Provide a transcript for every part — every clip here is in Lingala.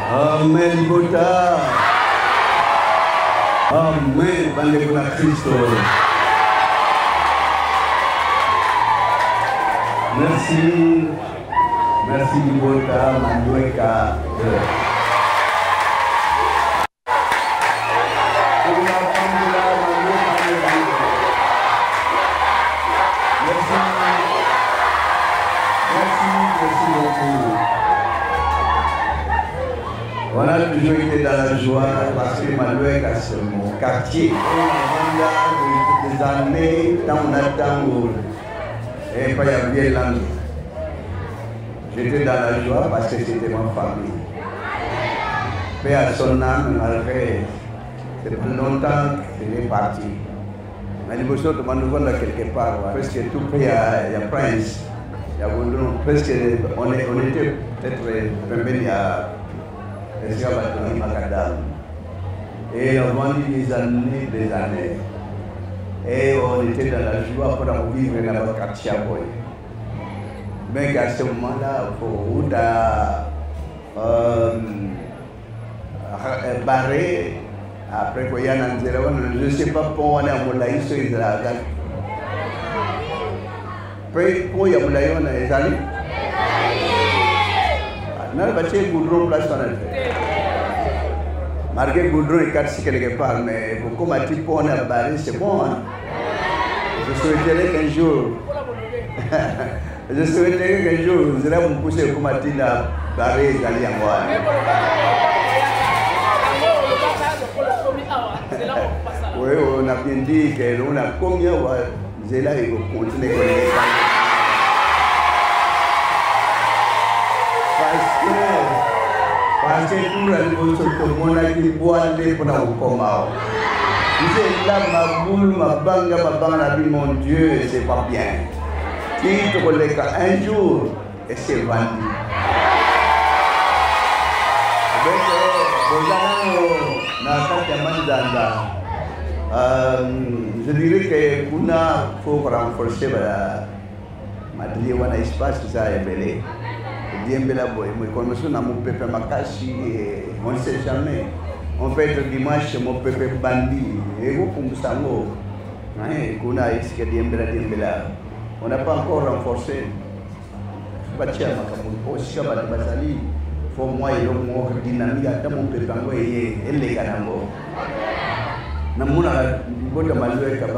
Amen, Bota. Amen, Bande Bona Christo. Merci. Merci, Bota, Mandueka. On a toujours été dans la joie parce que Malouek, c'est mon quartier. On a des années, tant on attend, et pas y a bien l'année. J'étais dans la joie parce que c'était ma famille. Paix à son âme, malgré, c'est pas longtemps qu'il est parti. Mais il me semble que nous sommes quelque part, parce que tout près, il y a Prince, il y a Gondron, presque, on était peut-être même à et on a vendu des années. Et on était dans la joie pour vivre dans le quartier. Mais à ce moment-là, il faut barrer. Après, il y a un zéro, je ne sais pas pour on est à Moulaï, sur Israël. Puis, pour y a Moulaï, on est allé. Non, c'est Goudron place on a fait. Marqué Goudron et 4 quelque part, mais beaucoup m'a dit pour on a barré, c'est bon. Hein? Je souhaiterais qu'un jour, vous allez me pousser comme a dit la barré, vous allez en voir. Oui, on a bien dit qu'on a combien, vous allez là, il faut continuer à les parce que tout le monde a dit boire les pour nous commander. C'est là ma boule, ma banque, mon Dieu, c'est pas bien. Qui te collègue un jour et c'est vendu. Je dirais que nous faut renforcer ma espace qui a élevé. On ne sait jamais. On peut être dimanche, mon peuple bandit. Et vous, comme ça, on n'a pas encore renforcé. Il faut moi et l'homme dynamique à mon peuple et les canaux. Namuna, il faut que je me dise que je vais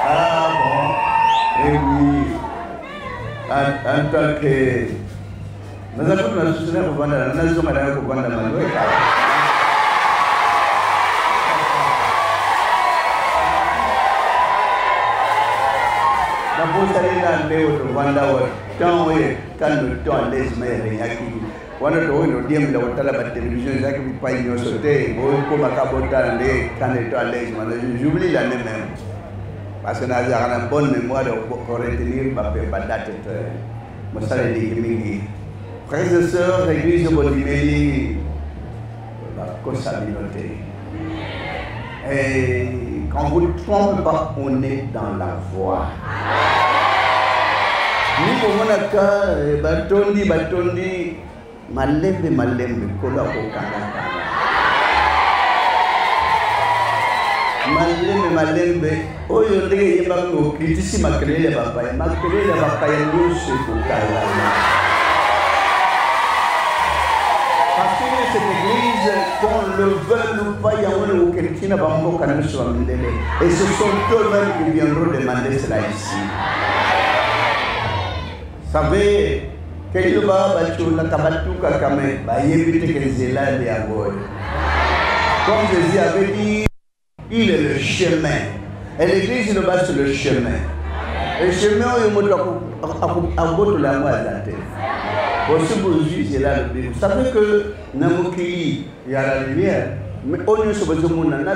ah bon, et oui, en tant que nous avons la société pour vendre la nation madame pour vendre la manuelle. La bourse est là, mais au vendre tant oui, quand le temps les mais rien qui. Wana to wino diem la wotala ba télévision zaki bi pa nyo sauté bo ko makabota ndé kané to allège man j'oublie l'année même parce que na a une bonne mémoire de retenir ba date mo salé di mingi frères et sœurs église Bodimeli la communauté et quand vous ne trompez pas on est dans la voie ni ko monaka batondi malembe kola ko kanga malembe oyo ndenge yeba ko kritisi makelele baba nyusu ko kala parce que cette église qu'on le veuille ou pas il y a un quelqu'un va mboka nyusu amindele et ce sont eux-mêmes qui viendront demander cela ici. Savez que comme Jésus avait dit, il est le chemin. Et l'église se base sur le chemin. Le chemin, il y a là le but. Vous savez que Namokili, il y a la lumière. Mais on ne se voit pas, on a la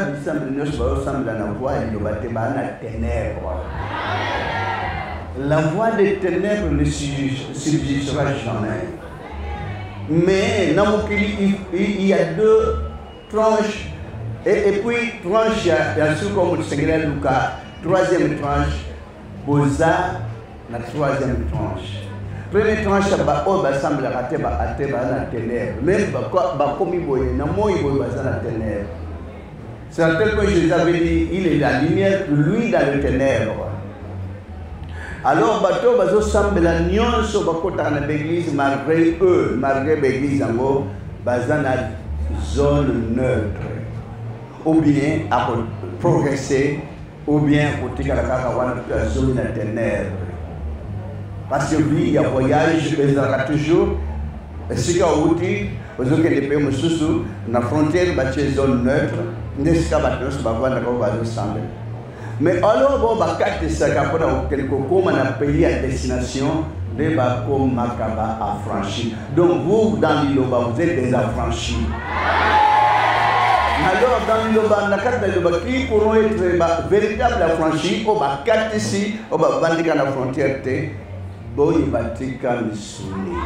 voie, il y a la ténèbres. La voie des ténèbres ne subsistera jamais. Mais il y a deux tranches. Et puis, tranche, il y a ce comme le Seigneur Lucas. Troisième tranche, boza la troisième tranche. Première tranche ba semble rater ba na ténèbres. Même ba komi boye na moi boye ba na ténèbres. C'est à tel point que je avais dit, il est la lumière, lui dans les ténèbres. Alors bateau bazo semble la nyonso bakota na l'église malgré eux, malgré l'église en baza na zone neutre. Ou bien à progresser, ou bien côté Kalakaka wana zone de ténèbres. Parce que lui, il y a voyage, il y a toujours, ce qu'il y a outil, aux autres pays mususu, na frontière, bâtie zone neutre, n'est-ce pas bateau, c'est pas voir d'accord bazo semble. Mais alors bon bakate ça kapona quelque comme na pays à destination, les bako makaba affranchis. Donc vous dans l'Iloba vous êtes des affranchis. Alors dans l'Iloba na carte de l'Iloba qui pourront être véritables affranchis au bakate ici au bandika na frontière te boy batika misuni.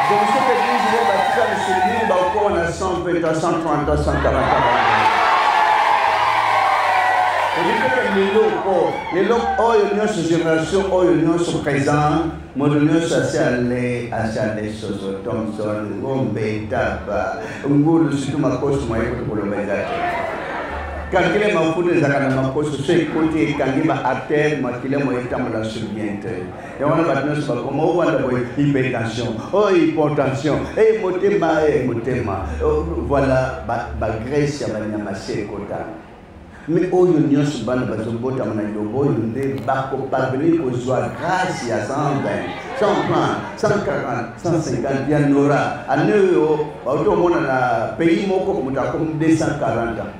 Donc cette église de batika misuni bako on a 120 130 140. Les lots, ils sont génération, ils sont présents, ils sont assez Thompson, Gombe, Taba, Ngulu, surtout ma cause, moi, pour le médaille. Quand il est ma foule, les agents ma cause, ceux qui côté, quand il va à terre, ma qu'il est mon état, mon assurbiente. Et on a maintenant, c'est pas comme on voit hypertension, hypertension, motema, voilà, Grèce, il y a un massé, mais aujourd'hui, nous sommes dans le bout de nous parvenir aux joies grâce à 120, 130, 140, 150, il y en aura. À nous, au monde, dans le pays, nous avons 240 ans.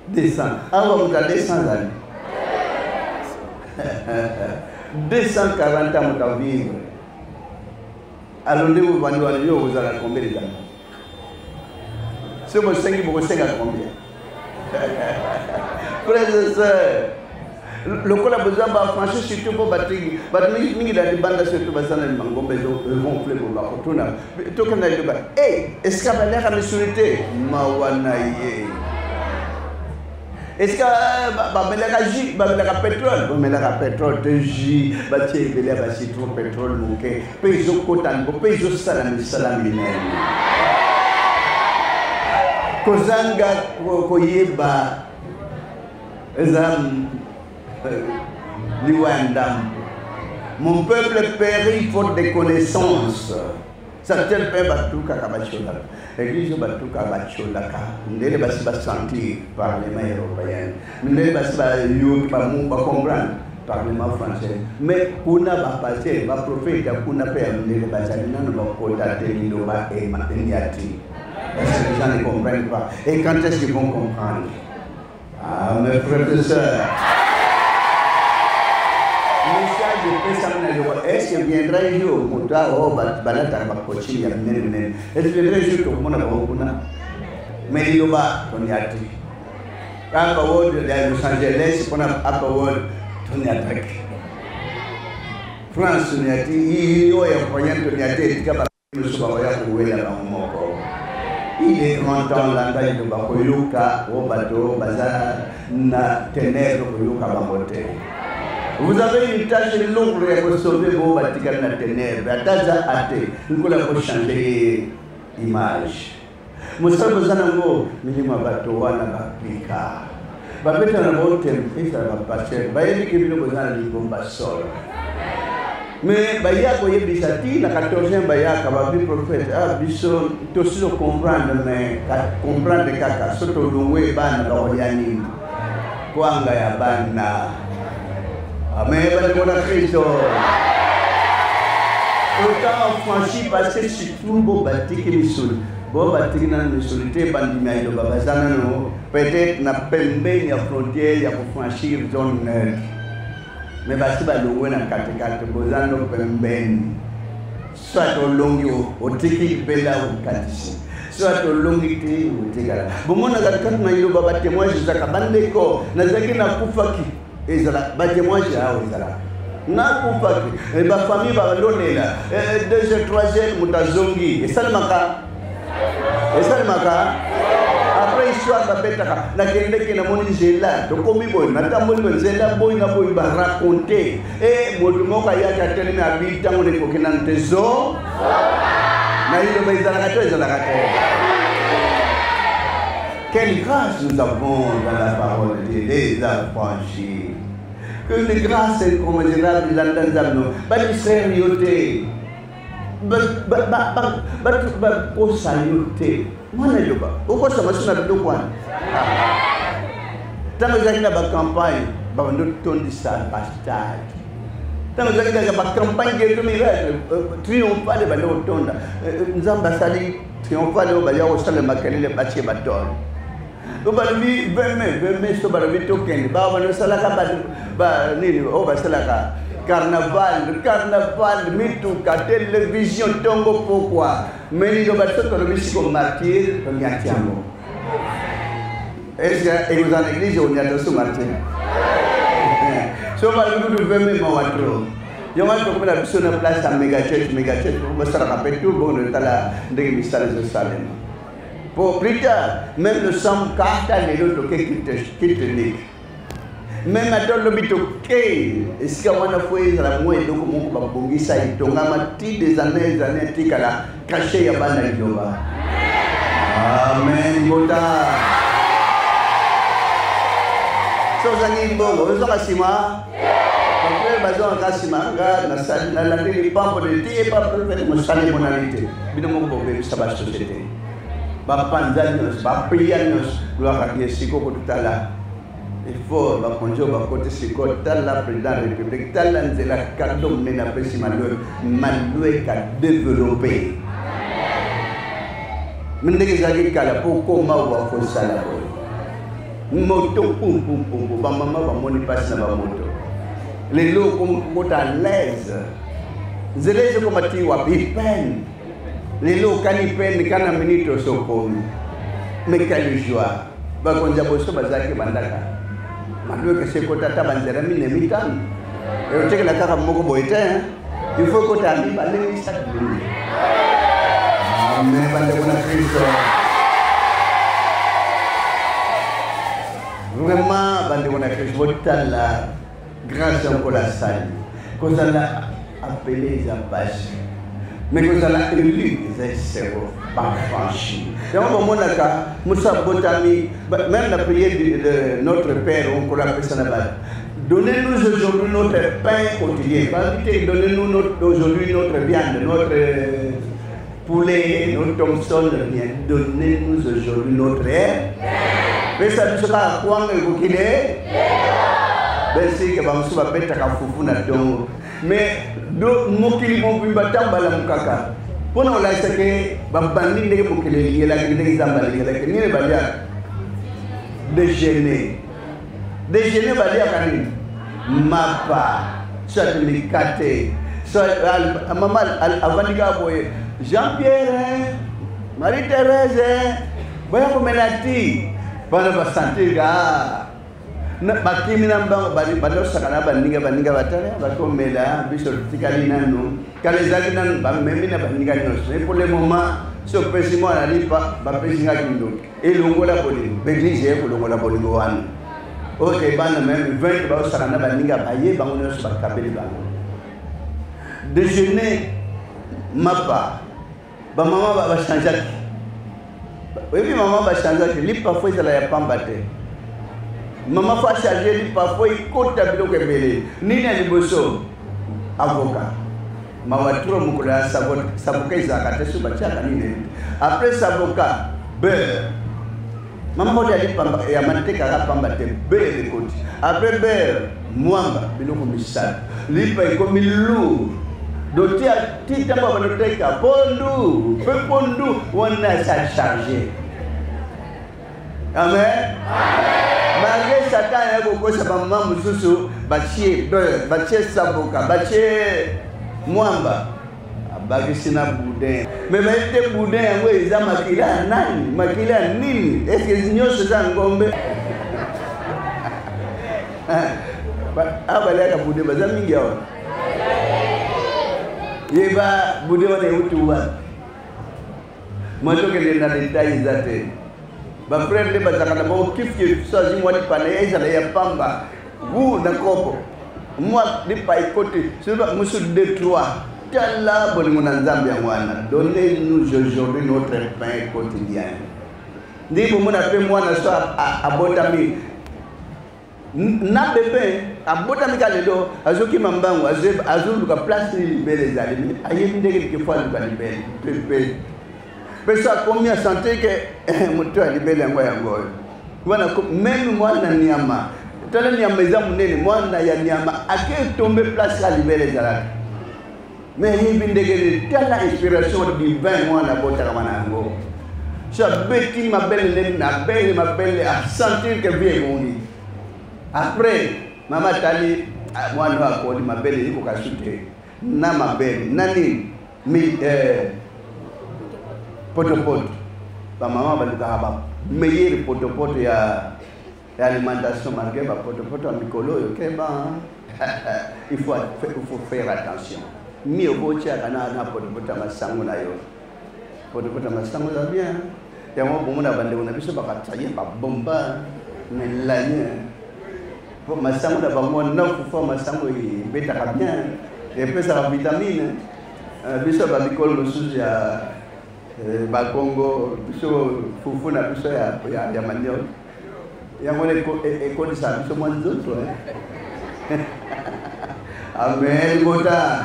200. Avant, nous avons 200 ans. 240 ans, nous avons vivre. Alors, nous allons vous allez combien de temps? Si vous savez, vous savez combien? Frères et sœurs, le col a besoin de franchir surtout pour battre. Mais il a des bandes surtout pour ça, ils vont gonfler pour la fortune. Tout le monde a dit, hey, est-ce qu'il y a l'air à me souhaiter? Mawanaye. Est-ce qu'il y a pétrole? Il y a pétrole, de jus, il y a citron, pétrole, mouquet, payso cotan, payso salamine. Kozanga koyeba ezam liwandam. Mon peuple périt faute de connaissances. Certains peuvent battre Kakabachola. L'église battu Kakabachola. Nous devons se sentir par les mains européennes. Nous devons pas comprendre par les mains françaises. Mais pour n'a pas passé, va profiter pour n'a pas amener les basalines, nous va contacter l'Iloba et Mateniati. Parce que les gens ne comprennent pas. Et quand est-ce qu'ils vont comprendre? Ah, mes frères et sœurs. Est-ce qu'il viendra un jour où tu as est-ce qu'il viendra un jour où tu as mais il y a Tony Ati. Quand on va Los Angeles, on a Tony Ati. France, Tony Ati, il y a un moyen de Tony Ati, il est grand temps là, il y a Koyuka, au bateau, bazar, na ténèbres, Koyuka, Bamote. Vous avez une tâche longue pour sauver vos bâtiments dans la ténèbres. La tâche a été, nous allons changer l'image. Nous sommes besoin de vous, mais nous avons besoin de vous. Nous avons besoin de vous, et ça va passer. Nous avons besoin de vous. Mais il y a des bisati, la 14e baya, qui prophète, ah, biso, tout ce qu'on comprend, mais comprendre les caca, surtout le loué, ban, l'oriani, Kwanga ya bana. Amen, bonne Christ. Autant franchi parce que c'est tout beau bâti que Missouri. Beau bâti dans Missouri, bandimai de Babazano, peut-être n'a pas une frontière, il y a pour franchir zone neutre. Mais bâti va louer dans 4-4, Bozano Pemben. Soit au long au Tiki Bella ou Katisi. Soit au long ou Tigala. Bon, on a quand même eu le témoignage de Zakabandeko, Nazaki n'a pas fait. Ezala, bâtiment j'ai à Ezala. Na kupaki, et ma famille va donner là. Deuxième, troisième, Moutazongi. Et ça le maca. Après histoire babetaka na kendeki na moni nzela tokomi boy na tamboli nzela boy na boy ba raconter moto moko yaka telemi abi tango ne kokena ntezo na hilo baizala kato. Quelle grâce nous avons dans la parole de Dieu, les affranchis. Que les grâces incommensurable dans nos bali sérieusté. Au saluté. Moi, je ne sais pas. Pourquoi ça m'a sonné de quoi? Tant que j'ai la campagne, nous tournons de ça, bastard. Tant que j'ai la campagne qui est triomphale, nous avons bastardé triomphale, nous avons installé ma calée, les bâtiments bâtons. Nous avons vu 20 mai, nous avons vu token, nous avons carnaval, mituka, télévision, tongo, pourquoi? Mais nous avons vu comme martyr, on y a tiamo. Est-ce que vous en église, on y a tous martyr? So, nous devons même en avoir. Je vais vous dire que nous place à Megachurch, vous allez rappeler tout, bon, nous allons dans le mystère de Jérusalem. Pour plus tard, même le sang carte à l'autre qui te nique. Même à ton lobby, est-ce qu'on a fait la moelle de mon babongisa et ton amati des années, ticala, caché à Banayova. Amen, Boda. Sozani Bongo, vous avez Sima. Bazon Kassimanga, na la télé, pas pour le dire, pas pour faire mon salut, mon amitié. Binomo Bobé, ça va société. Bapanzanos, Baprianos, gloire à Dieu, Siko Kotala. Il faut bakonjo bakote Siko, Tala, président de la République, Tala, Nzela, Kadom, Nena, Pessimalo, Maloué, qu'a développé. Mendegezagi Kala, pour comment on va faire ça là-bas. Moto, poum, poum, poum, maman va moni passe na moto. Les lots comme à l'aise. Je les ai combattus à peine. Les lots canipen, cana minute so comme. Mais quelle joie. Bagonja bosso bazaki bandaka. Malou que c'est kota tabanzera mine mitan. Et au teke la cara moko boite. Il faut que tu arrives à l'église chaque jour. Amen. Bandekona Christo. Vraiment, bandekona Christo. Botala. Grâce encore la salle, qu'on a appelé les apaches, mais qu'on a élu les cerveaux, pas franchis. Et on va dire que Moussa Botami, même la prière de notre Père, on peut l'appeler ça là-bas. Donnez-nous aujourd'hui notre pain quotidien. Donnez-nous aujourd'hui notre viande, notre poulet, notre Thompson, donnez-nous aujourd'hui notre air. Mais ça ne sera à quoi vous qu'il est? Besi ke bangsu ba beta ka fufu na dongo mais do mokili mo bimba tambala mukaka pona ola seke babandi ndege mokili yela ndege zamba yela ke ni balia déjeuner balia kanini mapa certificate so mamal avaniga boye Jean-Pierre Marie-Thérèse boya ko menati bana ba santiga Bakimi namba balo sakana baninga batale bakomela biso tikali nanu kalezaki nanu bamemina baninga nyonso et pour le moment so pesimo analipa bapesinga kindo elongola bolingo beglise elongola bolingo wana ok bana même 20 ba sakana baninga baye bango nyonso bakabeli bango déjeuner mapa ba mama ba chanjaki oui maman ba chanjaki lipa fois ça la ya pambate. Maman fa charger parfois il compte biloko ebele nini aliboso avocat mawatro mukula saboka izaka te suba chaka nini après saboka beurre maman odi alipamba ya manteca rapamba te beurre de côté après beurre mwamba biloko misala lipa ikomi lourd doti tita ba banoteka pondu wana sa charger. Amen. Malgré Satan et beaucoup de maman mususu bachie beurre bachie saboka bachie mwamba abakisina boudin mais mete boudin yango eza makila nani makila nini est-ce que nyonso za ngombe abalaka boudin baza mingi awa yeba boudin wana euti wa moto kende na detail zate ba frère de bazakana ba kifye sazi moi di pana ezala ya pamba wu na kopo moi di pa côté sur monsieur 2 3 tala bolingo na nzambe ya mwana donnez-nous aujourd'hui notre pain quotidien ndi bo mona pe mwana so abotami na bébé abotami kalelo azoki mambango azoluka place libele zali ayebi ndenge kifwa luka libele pepe pesa combien santé que moto alibele yango wana même mwana nyama tala nyama za munene mwana ya nyama ake tombe place ya libele zala mais yebi ndenge tala inspiration divine mwana bota kama nango ça beti mabele na belle à sentir que bien moni après mama tali mwana wako ni mabele iko kasute na mabele nani poto ba mama baluka haba meilleur poto ya alimentation marqué ba poto à mikolo yo keba il faut faire attention mi obocha kana na poto masango na yo poto masango za bien ya mo bomona bande ona biso bakatsaye ba bomba nelanye pour masango da bango na pour masango yi beta ka bien et puis ça vitamine biso ba mikolo mosusu ya ba Congo biso fufu na biso ya manioc ya ngone ko sa biso mwanzo to amen bota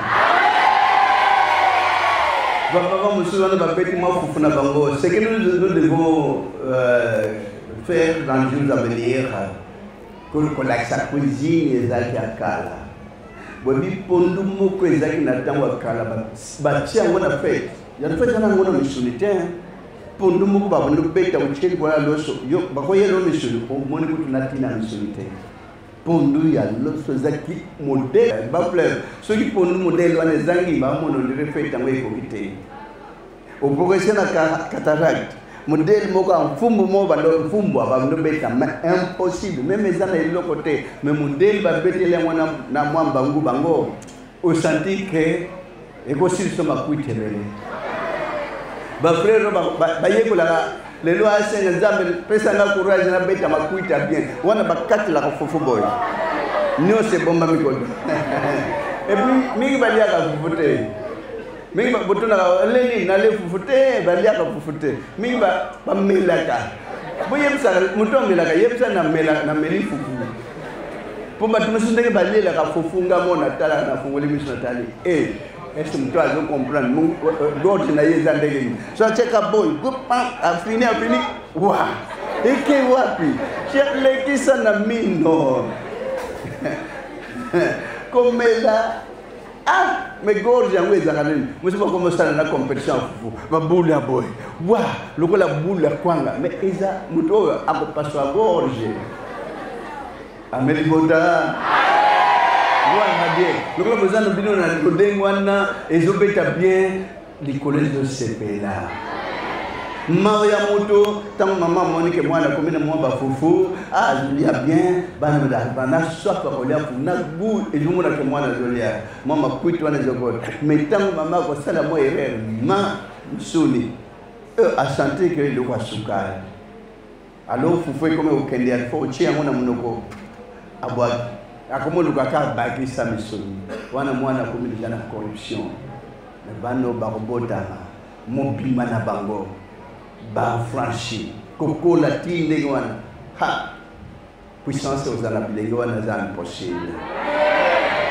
baba musulmane ba petit mo fufu na bango ce que nous devons faire dans les jours à venir que la cuisine ezaki akala bobi pondu moko ezaki na tango akala ba tia ngona fête ya fête na ngona misunite pondu moko ba bondo beta ucheli kwa loso yo bakoye lo misuni omoni kutu natina misunite pondu ya loso zaki modèle ba fleur soki pondu modèle wana zangi ba mono ndire fête ngo ikokite au progresser na cataracte modèle moko mfumbu mo bando mfumbu abando beta impossible même ezana ilo côté mais modèle ba betele mwana na mwamba ngu bango au senti que eko sili soma kuitebele ba frère ba yekola lelo asenga nzambe pesa na courage na beta makuita bien wana bakati la fofu boy nyo se bomba mikolo et puis mingi balia ka fufuté mingi ba botuna leni na le fufuté balia ka fufuté mingi ba melaka boye bisa mutomela ka yebisa na meli fufu pomba tumusundeke balia ka fufunga mona tala na fungoli misna tali est-ce que tu as comprendre d'autres na yeza ndege so cheka boy a fini wa eke wapi chele kisa na mino komela mais gorge yango ezaka nini musiba komosala na compétition fufu babula boy wa lokola bula kwanga mais eza muto oyo akopaswa gorge amelibota le président de Bino na Kodengwana ezobeta bien les collèges de CPLA. Maria Moto, tant maman Monique moi la commune moi ba foufou, je lis bien, bana soit pas coller pour na goût et je me que moi na jolia. Maman kuit wana joko. Mais tant maman ko sala moi erreur ma soni. A santé que le kwa sukari. Alors foufou comme au Kenya, faut tia mona monoko. Abwa akomoluka ka baki sa misoni wana mwana komilija na corruption na bano barobotama mobima na bango ba franchi kokola tinde wana ha puissance aux ala bilenge wana za impossible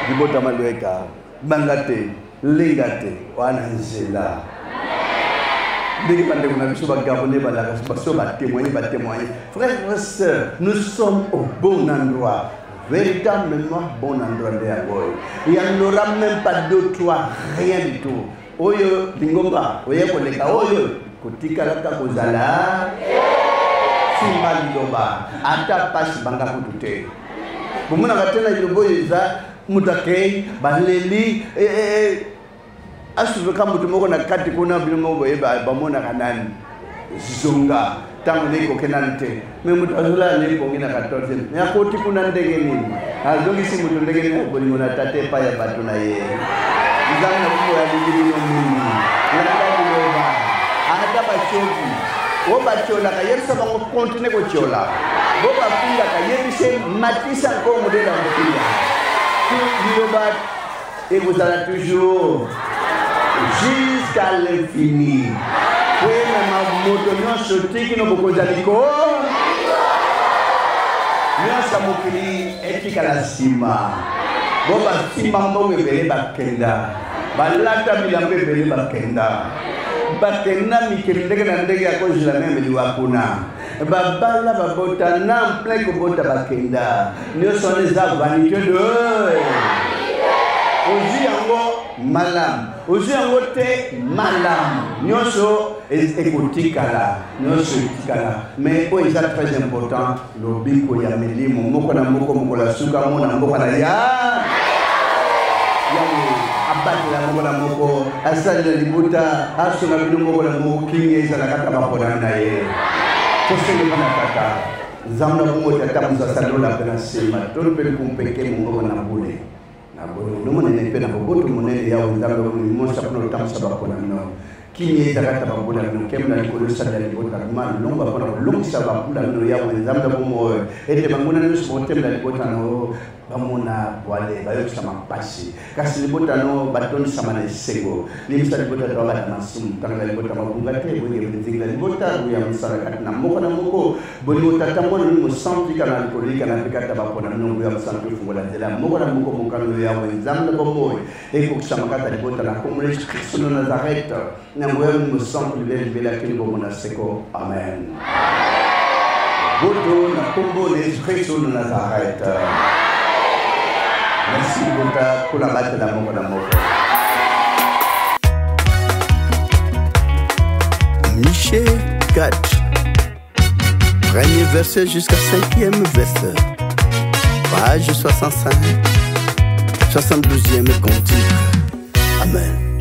dibotama lweka bangate lengate wana nzela dès que nous avons besoin de garder frères et sœurs, nous sommes au bon endroit. Véritablement bon endroit de Yagoy. Il n'y en aura même pas deux, trois, rien du tout. Oyo, Lingomba, Oye Koleka, Oyo, Kotika Laka Kozala, Simba Lidoba, Ata Pass Banga Kutute. Bumuna Katena Yoboyza, Mutake, Baleli, asuka mutumoko na kati kuna bilimo boyeba bamona kanani zunga tangu niko kenante mimi mutazula nilipo ngina 14 ya koti kuna ndege nini azongi si mutu ndege ni ko ni tate pa ya batu na ye izana na kwa ya bidii no mimi na kwa kuomba hata bachoki o batiola ka yebisa bango continue kotiola bo bafinga ka yebise matisa nko modela mofinga liloba ekozala toujours jusqu'à l'infini kwena mamoto nyonso tiki no bokozaliko nyonso mokili etikala nsima bo basimba mbongo ebele bakenda balata bilambo ebele bakenda bakenda mikili ndenge na ndenge ya kozela meme liwa kuna babala babota na plein kobota bakenda nyonso wana eza vanité de ozi yango malamu ozi yango te malamu nyonso ekotikala nyonso etikala mais oyo eza très important lobiko ya milimo moko na moko mokola suka mona mboka na ya abatela moko na moko asalela libota asonga bino moko na moko kingi ezala kaka bapona na ye tosenga na tata nzambe na bongo tata mosasalola mpe na nsima tolo mpe kumpeke mongoko na bule no monene pe na boboto monene ya nzambe mosa mpona otambusa bapona bino kini ezalaka bapona bino kemna likolo osala libota ma longwa mpona kolongisa bapula bino ya nzambe bomo ete bangona nyonso botemela libota no bamona wale bayokisa mapasi kasi libota no batonisama na esengo limisa libota to bana masumu tanga libota mabunga te boye nzinga libota ya musala kati na moko na moko bolingo tata mwana ni mosanti kana likolika na pikata bapona no ya musanti fungola nzela moko na moko mokano ya nzambe bomo ekokisama kata libota na komole Kristo na Nazareth na ngoya ni mosanti libela kili bomo na seko amen boto na kombo na Kristo na Nazareth. Merci pour la batte d'amour d'amour. Michée 4. Premier verset jusqu'à 5e verset. Page 65. 72e cantique. Amen.